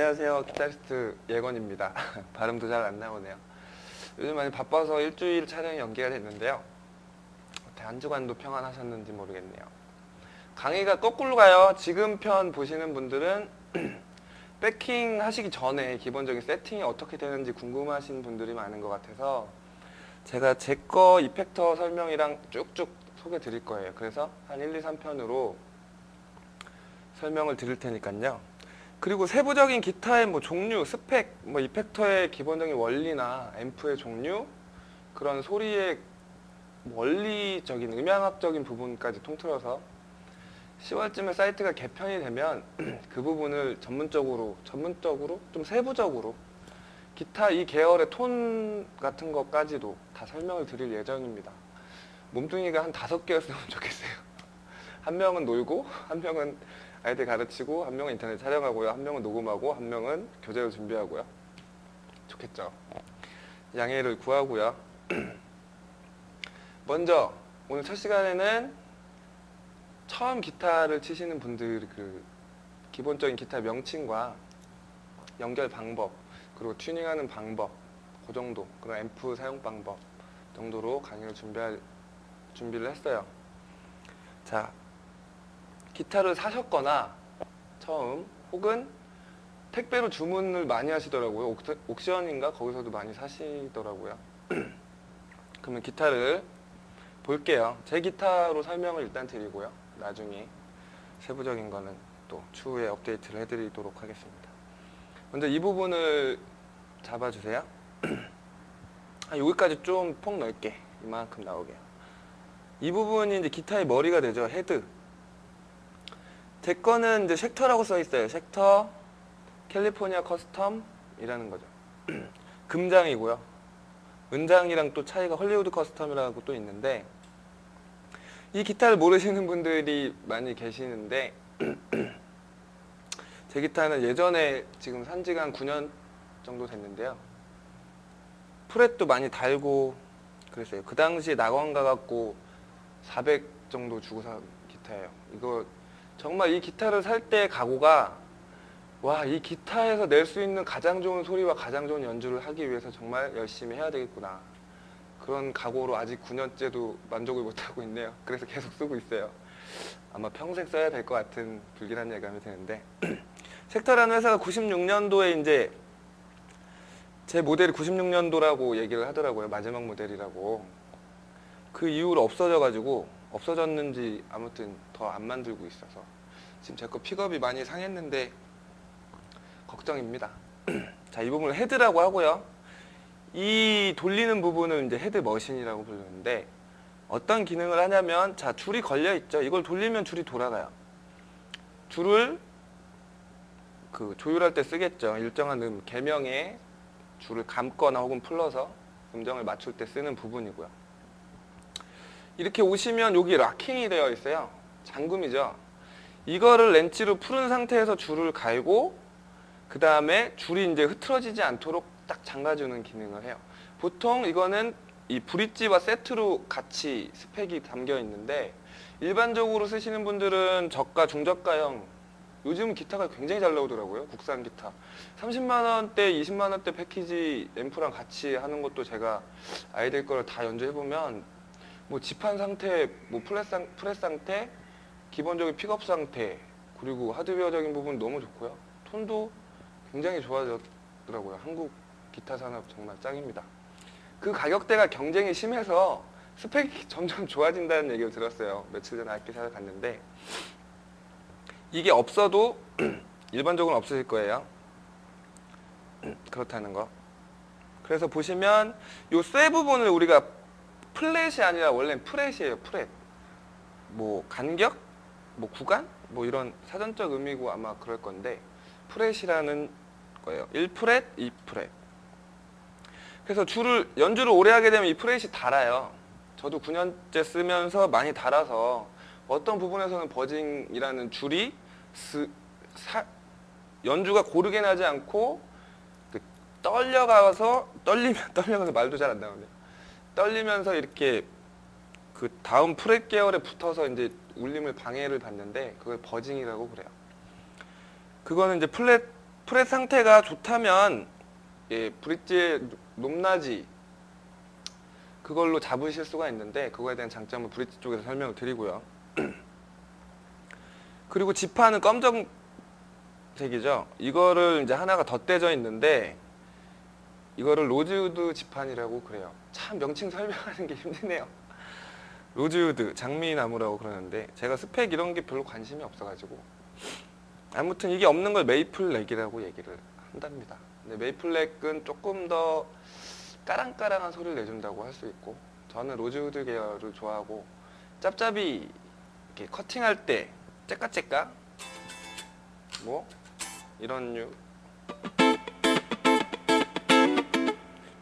안녕하세요. 기타리스트 예건입니다. 발음도 잘 안 나오네요. 요즘 많이 바빠서 일주일 촬영이 연기가 됐는데요. 한 주간도 평안하셨는지 모르겠네요. 강의가 거꾸로 가요. 지금 편 보시는 분들은 백킹 하시기 전에 기본적인 세팅이 어떻게 되는지 궁금하신 분들이 많은 것 같아서 제가 제 거 이펙터 설명이랑 쭉쭉 소개 드릴 거예요. 그래서 한 1, 2, 3편으로 설명을 드릴 테니까요. 그리고 세부적인 기타의 뭐 종류, 스펙, 뭐 이펙터의 기본적인 원리나 앰프의 종류, 그런 소리의 원리적인 음향학적인 부분까지 통틀어서 10월쯤에 사이트가 개편이 되면 그 부분을 전문적으로 좀 세부적으로 기타 이 계열의 톤 같은 것까지도 다 설명을 드릴 예정입니다. 몸뚱이가 한 5개였으면 좋겠어요. 한 명은 놀고, 한 명은 아이들 가르치고, 한 명은 인터넷 촬영하고요, 한 명은 녹음하고, 한 명은 교재를 준비하고요. 좋겠죠? 양해를 구하고요. 먼저 오늘 첫 시간에는 처음 기타를 치시는 분들 그 기본적인 기타 명칭과 연결 방법, 그리고 튜닝하는 방법, 그 정도, 그런 앰프 사용 방법 정도로 강의를 준비를 했어요. 자, 기타를 사셨거나 처음 혹은 택배로 주문을 많이 하시더라고요. 옥션인가 거기서도 많이 사시더라고요. 그러면 기타를 볼게요. 제 기타로 설명을 일단 드리고요. 나중에 세부적인 거는 또 추후에 업데이트를 해드리도록 하겠습니다. 먼저 이 부분을 잡아주세요. 여기까지 좀 폭 넓게 이만큼 나오게요. 이 부분이 이제 기타의 머리가 되죠. 헤드. 제 거는 이제 쉑터라고 써 있어요. 쉑터 캘리포니아 커스텀이라는 거죠. 금장이고요. 은장이랑 또 차이가 헐리우드 커스텀이라고 또 있는데, 이 기타를 모르시는 분들이 많이 계시는데 제 기타는 예전에 지금 산 지가 한 9년 정도 됐는데요. 프렛도 많이 달고 그랬어요. 그 당시에 낙원 가갖고 400 정도 주고 산 기타예요. 이거 정말 이 기타를 살 때 각오가, 와, 이 기타에서 낼 수 있는 가장 좋은 소리와 가장 좋은 연주를 하기 위해서 정말 열심히 해야 되겠구나, 그런 각오로 아직 9년째도 만족을 못하고 있네요. 그래서 계속 쓰고 있어요. 아마 평생 써야 될 것 같은 불길한 예감이 드는데 쉑터라는 회사가 96년도에 이제 제 모델이 96년도라고 얘기를 하더라고요. 마지막 모델이라고. 그 이후로 없어졌는지 아무튼 더 안 만들고 있어서 지금 제 거 픽업이 많이 상했는데 걱정입니다. 자, 이 부분을 헤드라고 하고요. 이 돌리는 부분은 이제 헤드 머신이라고 부르는데, 어떤 기능을 하냐면, 자, 줄이 걸려 있죠. 이걸 돌리면 줄이 돌아가요. 줄을 조율할 때 쓰겠죠. 일정한 계명에 줄을 감거나 혹은 풀러서 음정을 맞출 때 쓰는 부분이고요. 이렇게 오시면 여기 락킹이 되어 있어요. 잠금이죠. 이거를 렌치로 풀은 상태에서 줄을 갈고, 그 다음에 줄이 이제 흐트러지지 않도록 딱 잠가주는 기능을 해요. 보통 이거는 이 브릿지와 세트로 같이 스펙이 담겨 있는데, 일반적으로 쓰시는 분들은 저가, 중저가형, 요즘 기타가 굉장히 잘 나오더라고요. 국산 기타 30만원대, 20만원대 패키지 앰프랑 같이 하는 것도 제가 아이들 거를 다 연주해보면 뭐 지판 상태, 뭐 프렛 상태, 기본적인 픽업 상태, 그리고 하드웨어적인 부분 너무 좋고요. 톤도 굉장히 좋아졌더라고요. 한국 기타 산업 정말 짱입니다. 그 가격대가 경쟁이 심해서 스펙이 점점 좋아진다는 얘기를 들었어요. 며칠 전에 IP사를 갔는데, 이게 없어도 일반적으로 없으실 거예요. 그렇다는 거. 그래서 보시면 요 쇠 부분을 우리가 플랫이 아니라 원래는 프렛이에요. 프렛. 뭐 간격, 뭐 구간, 뭐 이런 사전적 의미고 아마 그럴 건데, 프렛이라는 거예요. 1프렛, 2프렛. 그래서 연주를 오래 하게 되면 이 프렛이 닳아요. 저도 9년째 쓰면서 많이 닳아서 어떤 부분에서는 버징이라는 줄이 연주가 고르게 나지 않고 떨려가서 말도 잘 안 나오네요. 떨리면서 이렇게 그 다음 프렛 계열에 붙어서 이제 울림을 방해를 받는데, 그걸 버징이라고 그래요. 그거는 이제 플랫 프렛 상태가 좋다면 브릿지의 높낮이 그걸로 잡으실 수가 있는데 그거에 대한 장점을 브릿지 쪽에서 설명을 드리고요. 그리고 지판은 검정색이죠. 이거를 이제 하나가 덧대져 있는데 이거를 로즈우드 지판이라고 그래요. 참 명칭 설명하는 게 힘드네요. 로즈우드, 장미나무라고 그러는데 제가 스펙 이런 게 별로 관심이 없어가지고 아무튼 이게 없는 걸 메이플렉이라고 얘기를 한답니다. 근데 메이플렉은 조금 더 까랑까랑한 소리를 내준다고 할 수 있고 저는 로즈우드 계열을 좋아하고 짭짭이 이렇게 커팅할 때 째까째까 뭐 이런 류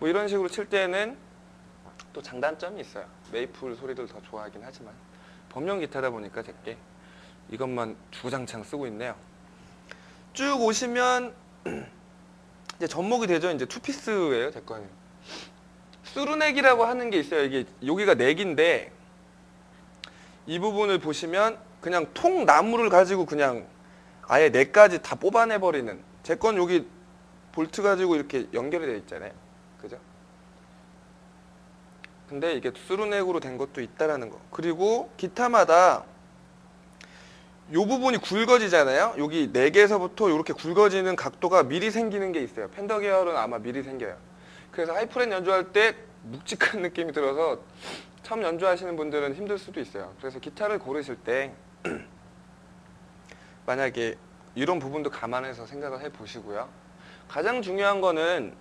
뭐 이런 식으로 칠 때는 또 장단점이 있어요. 메이플 소리를 더 좋아하긴 하지만 범용 기타다 보니까 제게 이것만 주구장창 쓰고 있네요. 쭉 오시면 이제 접목이 되죠. 이제 투피스예요, 제 거는. 수루넥이라고 하는 게 있어요. 이게 여기가 넥인데 이 부분을 보시면 그냥 통나무를 가지고 그냥 아예 넥까지 다 뽑아내 버리는. 제 건 여기 볼트 가지고 이렇게 연결이 되어 있잖아요. 그죠? 근데 이게 수루넥으로 된 것도 있다라는 거. 그리고 기타마다 요 부분이 굵어지잖아요. 여기 넥에서부터 이렇게 굵어지는 각도가 미리 생기는 게 있어요. 펜더 계열은 아마 미리 생겨요. 그래서 하이프렛 연주할 때 묵직한 느낌이 들어서 처음 연주하시는 분들은 힘들 수도 있어요. 그래서 기타를 고르실 때 만약에 이런 부분도 감안해서 생각을 해보시고요. 가장 중요한 거는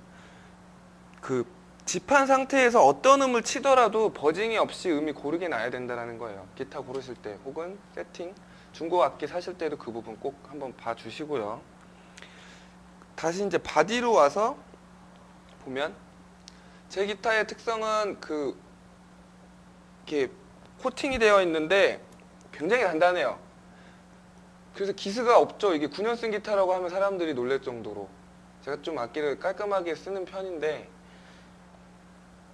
그 지판 상태에서 어떤 음을 치더라도 버징이 없이 음이 고르게 나야 된다는 거예요. 기타 고르실 때 혹은 세팅, 중고 악기 사실 때도 그 부분 꼭 한번 봐주시고요. 다시 이제 바디로 와서 보면 제 기타의 특성은 이렇게 코팅이 되어 있는데 굉장히 단단해요. 그래서 기스가 없죠. 이게 9년 쓴 기타라고 하면 사람들이 놀랄 정도로. 제가 좀 악기를 깔끔하게 쓰는 편인데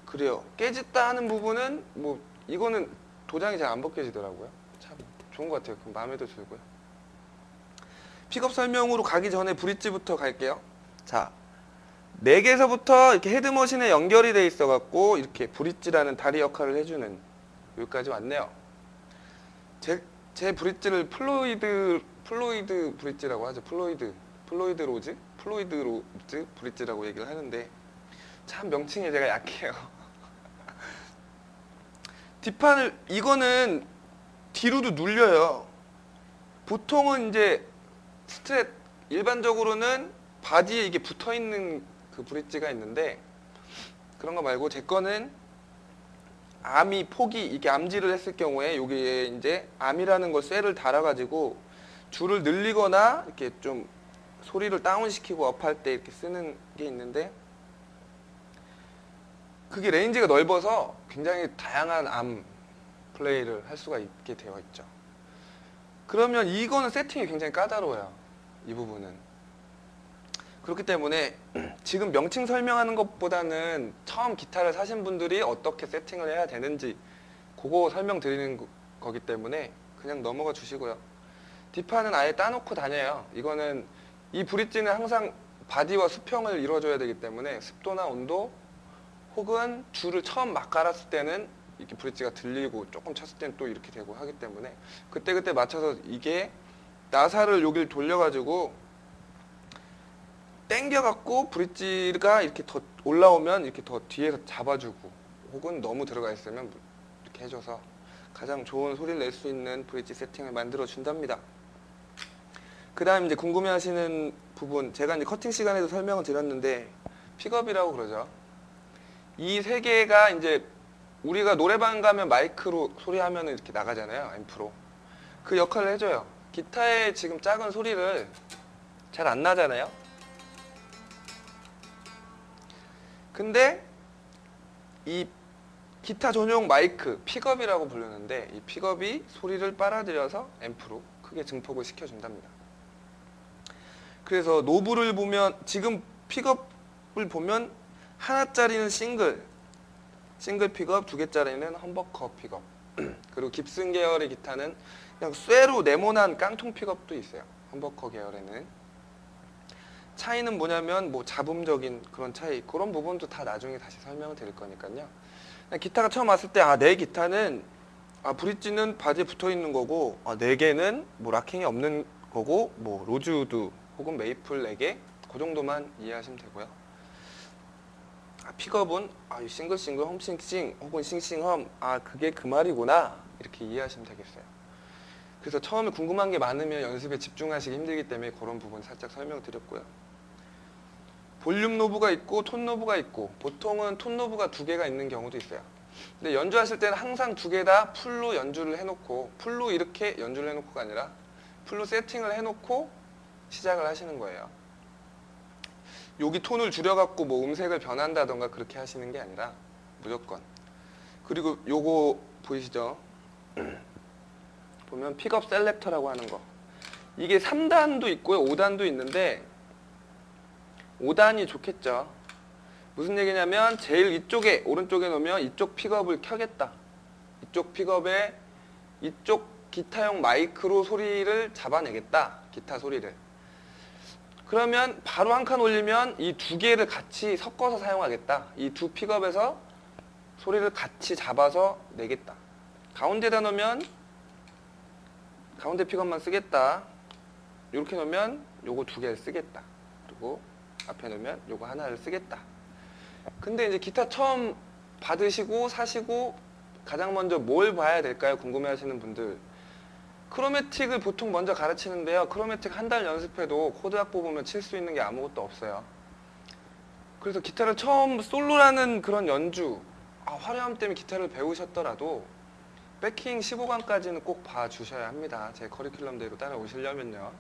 그래요. 깨졌다 하는 부분은 뭐 이거는 도장이 잘 안 벗겨지더라고요. 참 좋은 것 같아요. 마음에도 들고요. 픽업 설명으로 가기 전에 브릿지부터 갈게요. 자, 넥에서부터 이렇게 헤드머신에 연결이 돼 있어 갖고 이렇게 브릿지라는 다리 역할을 해주는 여기까지 왔네요. 제 브릿지를 플로이드 브릿지라고 하죠. 플로이드 로즈 브릿지라고 얘기를 하는데 참 명칭에 제가 약해요. 뒷판을 이거는 뒤로도 눌려요. 보통은 이제 스트랩 일반적으로는 바디에 이게 붙어 있는 그 브릿지가 있는데 그런 거 말고 제 거는 암이 폭이 이게 암질을 했을 경우에 여기에 이제 암이라는 걸 쇠를 달아가지고 줄을 늘리거나 이렇게 좀 소리를 다운시키고 업할 때 이렇게 쓰는 게 있는데 그게 레인지가 넓어서 굉장히 다양한 암 플레이를 할 수가 있게 되어 있죠. 그러면 이거는 세팅이 굉장히 까다로워요. 이 부분은. 그렇기 때문에 지금 명칭 설명하는 것보다는 처음 기타를 사신 분들이 어떻게 세팅을 해야 되는지 그거 설명드리는 거기 때문에 그냥 넘어가 주시고요. 뒷판은 아예 따놓고 다녀요. 이거는 이 브릿지는 항상 바디와 수평을 이루어줘야 되기 때문에 습도나 온도 혹은 줄을 처음 막 깔았을 때는 이렇게 브릿지가 들리고 조금 쳤을 때는 또 이렇게 되고 하기 때문에 그때그때 맞춰서 이게 나사를 여기를 돌려가지고 당겨갖고 브릿지가 이렇게 더 올라오면 이렇게 더 뒤에서 잡아주고 혹은 너무 들어가 있으면 이렇게 해줘서 가장 좋은 소리를 낼 수 있는 브릿지 세팅을 만들어 준답니다. 그 다음 이제 궁금해하시는 부분 제가 이제 커팅 시간에도 설명을 드렸는데 픽업이라고 그러죠. 이 세 개가 이제 우리가 노래방 가면 마이크로 소리하면 이렇게 나가잖아요. 앰프로. 그 역할을 해줘요. 기타의 지금 작은 소리를 잘 안 나잖아요. 근데 이 기타 전용 마이크, 픽업이라고 부르는데 이 픽업이 소리를 빨아들여서 앰프로 크게 증폭을 시켜준답니다. 그래서 노브를 보면 지금 픽업을 보면 하나짜리는 싱글 픽업, 두 개짜리는 험버커 픽업 그리고 깁슨 계열의 기타는 그냥 쇠로 네모난 깡통 픽업도 있어요. 험버커 계열에는 차이는 뭐냐면 뭐 잡음적인 그런 차이, 그런 부분도 다 나중에 다시 설명을 드릴 거니까요. 기타가 처음 왔을 때 내 기타는 브릿지는 바지에 붙어 있는 거고, 네 개는 뭐 락킹이 없는 거고, 뭐 로즈우드 혹은 메이플 4개, 그 정도만 이해하시면 되고요. 픽업은 싱글싱글 홈싱싱 혹은 싱싱험, 그게 그 말이구나, 이렇게 이해하시면 되겠어요. 그래서 처음에 궁금한 게 많으면 연습에 집중하시기 힘들기 때문에 그런 부분 살짝 설명드렸고요. 볼륨 노브가 있고 톤 노브가 있고, 보통은 톤 노브가 2개가 있는 경우도 있어요. 근데 연주하실 때는 항상 2개 다 풀로 연주를 해놓고, 풀로 이렇게 연주를 해놓고가 아니라 풀로 세팅을 해놓고 시작을 하시는 거예요. 여기 톤을 줄여갖고 뭐 음색을 변한다던가 그렇게 하시는 게 아니라 무조건. 그리고 요거 보이시죠? 보면 픽업 셀렉터라고 하는 거, 이게 3단도 있고요 5단도 있는데 5단이 좋겠죠. 무슨 얘기냐면 제일 이쪽에 오른쪽에 놓으면 이쪽 픽업을 켜겠다, 이쪽 픽업에 이쪽 기타용 마이크로 소리를 잡아내겠다, 기타 소리를. 그러면 바로 한 칸 올리면 이 2개를 같이 섞어서 사용하겠다, 이 2 픽업에서 소리를 같이 잡아서 내겠다. 가운데다 놓으면 가운데 픽업만 쓰겠다, 이렇게 놓으면 요거 2개를 쓰겠다, 그리고 앞에 놓으면 요거 하나를 쓰겠다. 근데 이제 기타 처음 받으시고 사시고 가장 먼저 뭘 봐야 될까요? 궁금해 하시는 분들, 크로매틱을 보통 먼저 가르치는데요, 크로매틱 한 달 연습해도 코드 악보 보면 칠 수 있는 게 아무것도 없어요. 그래서 기타를 처음 솔로라는 그런 연주, 화려함 때문에 기타를 배우셨더라도 백킹 15강까지는 꼭 봐주셔야 합니다. 제 커리큘럼대로 따라오시려면요.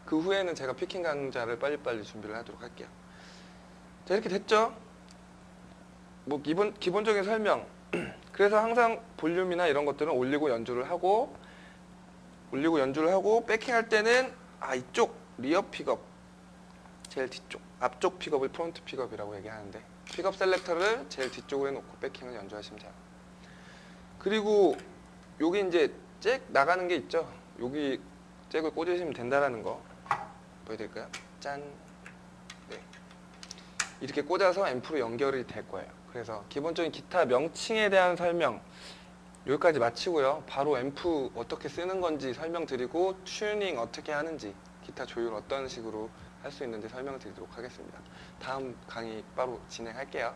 그 후에는 제가 피킹 강좌를 빨리빨리 준비를 하도록 할게요. 자, 이렇게 됐죠? 뭐 기본적인 설명. 그래서 항상 볼륨이나 이런 것들은 올리고 연주를 하고 백킹할 때는 이쪽 리어 픽업, 제일 뒤쪽, 앞쪽 픽업을 프론트 픽업이라고 얘기하는데, 픽업 셀렉터를 제일 뒤쪽으로 해놓고 백킹을 연주하시면 돼요. 그리고 여기 이제 잭 나가는 게 있죠. 여기 잭을 꽂으시면 된다라는 거 보여드릴까요? 짠. 네. 이렇게 꽂아서 앰프로 연결이 될 거예요. 그래서 기본적인 기타 명칭에 대한 설명 여기까지 마치고요. 바로 앰프 어떻게 쓰는 건지 설명드리고, 튜닝 어떻게 하는지, 기타 조율 어떤 식으로 할 수 있는지 설명드리도록 하겠습니다. 다음 강의 바로 진행할게요.